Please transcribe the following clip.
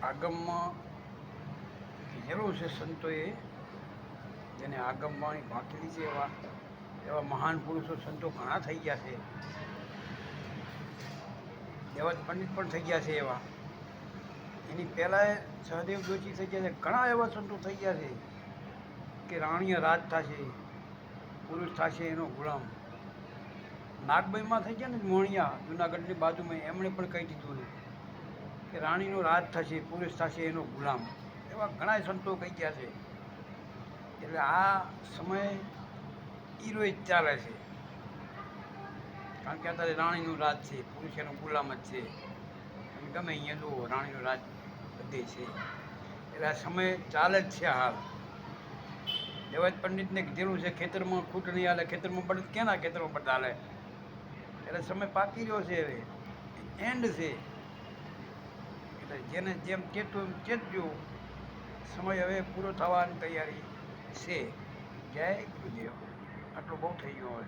આગમમાં કીધેલું છે સંતોએ, જેને આગમવાણી ભાંકેલી છે એવા એવા મહાન પુરુષો સંતો ઘણા થઈ ગયા છે. દેવત પંડિત પણ થઈ ગયા છે એવા. એની પહેલાં સહદેવ જોશી થઈ ગયા છે. ઘણા એવા સંતો થઈ ગયા છે કે રાણીય રાજ થશે, પુરુષ થશે એનો ગુલામ. નાગબાઈમાં થઈ ગયા ને મોણિયા જુનાગઢની બાજુમાં, એમણે પણ કહી દીધું કે રાણીનો રાજ થશે, પુરુષ થશે એનો ગુલામ. એવા ઘણા સંતો કહી ગયા છે. એટલે આ સમય ઈરો જ ચાલે છે, કારણ કે અત્યારે રાણીનું રાજ છે, પુરુષ એનો ગુલામ જ છે. તમે ગમે અહીંયા જુઓ, રાણીનું રાજ બધે છે. એટલે આ સમય ચાલે જ છે હાલ. દેવજ પંડિતને કીધેલું છે, ખેતરમાં ખૂટ નહીં હાલે, ખેતરમાં બળદ ક્યાંના ખેતરમાં બળદ હાલે. એટલે સમય પાકી રહ્યો છે, હવે એન્ડ છે. એટલે જેને જેમ ચેતવું એમ ચેતજો, સમય હવે પૂરો થવાની તૈયારી છે. જય ગુરુદેવ. આટલું બહુ થઈ ગયું હવે.